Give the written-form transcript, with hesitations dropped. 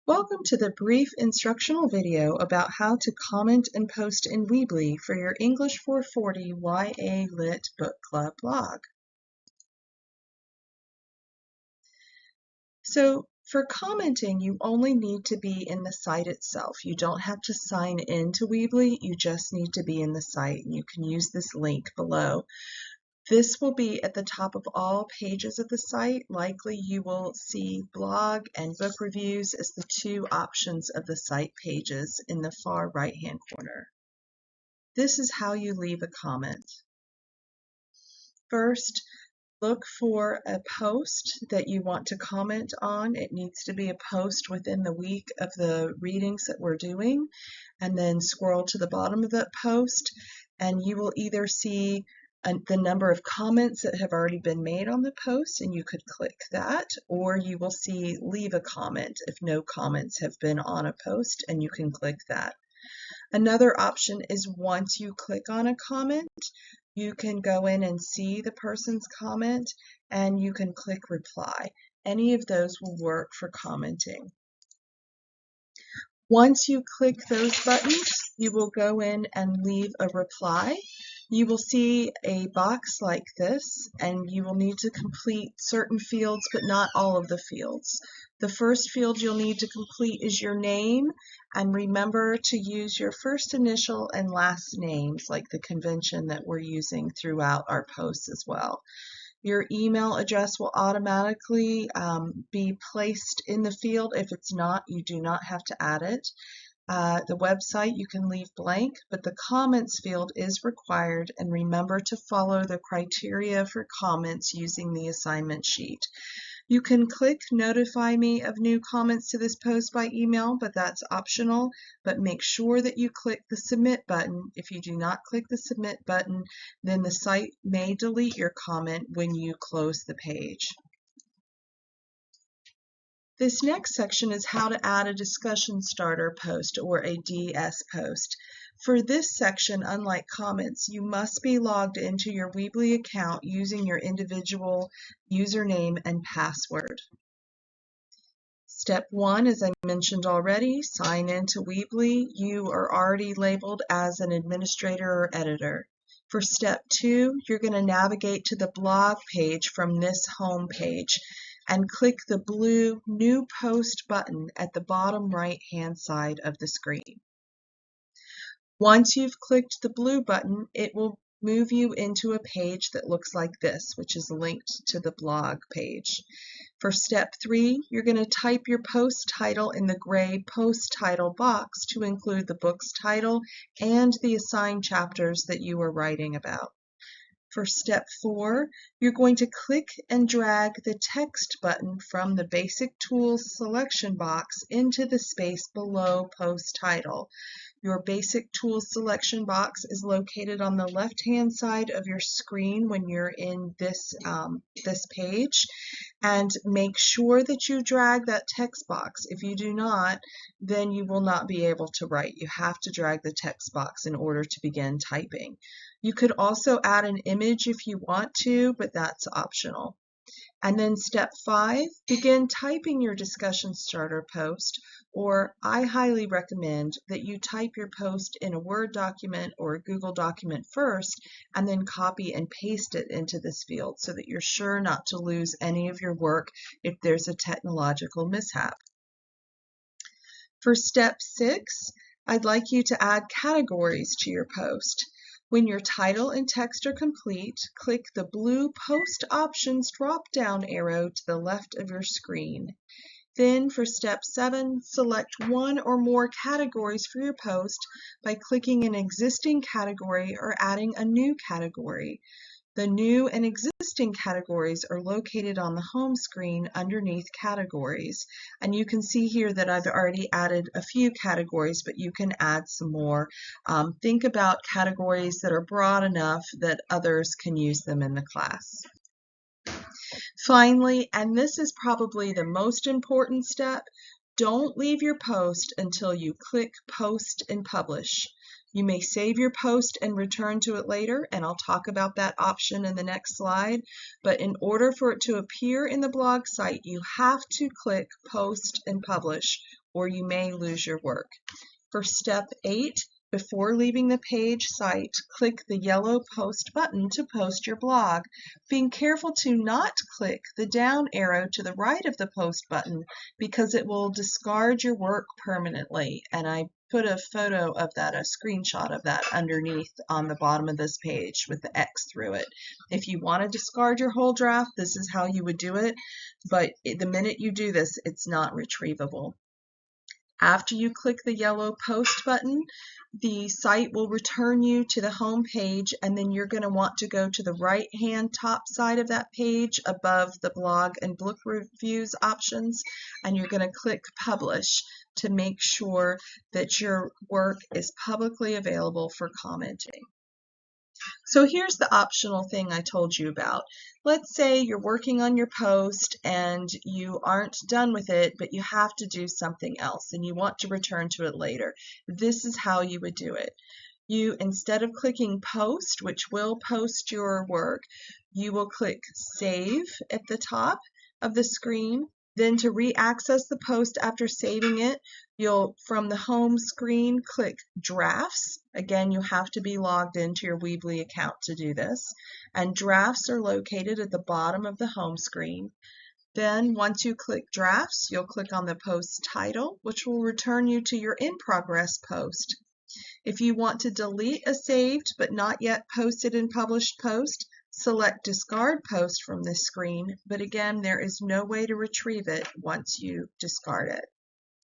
Welcome to the brief instructional video about how to comment and post in Weebly for your English 440 YA Lit Book Club blog. So for commenting, you only need to be in the site itself. You don't have to sign in to Weebly, you just need to be in the site, and you can use this link below. This will be at the top of all pages of the site. Likely you will see blog and book reviews as the two options of the site pages in the far right-hand corner. This is how you leave a comment. First, look for a post that you want to comment on. It needs to be a post within the week of the readings that we're doing, and then scroll to the bottom of that post and you will either see the number of comments that have already been made on the post, and you could click that, or you will see leave a comment if no comments have been on a post, and you can click that. Another option is once you click on a comment, you can go in and see the person's comment and you can click reply. Any of those will work for commenting. Once you click those buttons, you will go in and leave a reply. You will see a box like this, and you will need to complete certain fields, but not all of the fields. The first field you'll need to complete is your name, and remember to use your first initial and last names, like the convention that we're using throughout our posts as well. Your email address will automatically be placed in the field. If it's not, you do not have to add it. The website you can leave blank, but the comments field is required, and remember to follow the criteria for comments using the assignment sheet. You can click notify me of new comments to this post by email, but that's optional, but make sure that you click the submit button. If you do not click the submit button, then the site may delete your comment when you close the page. This next section is how to add a discussion starter post or a DS post. For this section, unlike comments, you must be logged into your Weebly account using your individual username and password. Step 1, as I mentioned already, sign into Weebly. You are already labeled as an administrator or editor. For step 2, you're going to navigate to the blog page from this home page and click the blue New Post button at the bottom right-hand side of the screen. Once you've clicked the blue button, it will move you into a page that looks like this, which is linked to the blog page. For step 3, you're going to type your post title in the gray post title box to include the book's title and the assigned chapters that you are writing about. For step 4, you're going to click and drag the text button from the Basic Tools selection box into the space below post title. Your Basic Tools selection box is located on the left-hand side of your screen when you're in this page, and make sure that you drag that text box. If you do not, then you will not be able to write. You have to drag the text box in order to begin typing. You could also add an image if you want to, but that's optional. And then step 5, begin typing your discussion starter post, or I highly recommend that you type your post in a Word document or a Google document first, and then copy and paste it into this field so that you're sure not to lose any of your work if there's a technological mishap. For step 6, I'd like you to add categories to your post. When your title and text are complete, click the blue Post Options drop-down arrow to the left of your screen. Then for step 7, select one or more categories for your post by clicking an existing category or adding a new category. The new and existing categories are located on the home screen underneath categories. And you can see here that I've already added a few categories, but you can add some more. Think about categories that are broad enough that others can use them in the class. Finally, and this is probably the most important step, don't leave your post until you click Post and Publish. You may save your post and return to it later, and I'll talk about that option in the next slide. But in order for it to appear in the blog site, you have to click Post and Publish, or you may lose your work. For step 8, before leaving the page site, click the yellow Post button to post your blog, being careful to not click the down arrow to the right of the Post button because it will discard your work permanently. And I put a photo of that, a screenshot of that underneath on the bottom of this page with the X through it. If you want to discard your whole draft, this is how you would do it, but the minute you do this, it's not retrievable. After you click the yellow Post button, the site will return you to the home page, and then you're going to want to go to the right-hand top side of that page above the blog and book reviews options, and you're going to click Publish to make sure that your work is publicly available for commenting. So here's the optional thing I told you about. Let's say you're working on your post and you aren't done with it, but you have to do something else and you want to return to it later. This is how you would do it. You, instead of clicking Post, which will post your work, you will click Save at the top of the screen. Then to re-access the post after saving it, you'll, from the home screen, click Drafts. Again, you have to be logged into your Weebly account to do this. And drafts are located at the bottom of the home screen. Then once you click Drafts, you'll click on the post title, which will return you to your in-progress post. If you want to delete a saved but not yet posted and published post, select Discard Post from this screen, but again, there is no way to retrieve it once you discard it.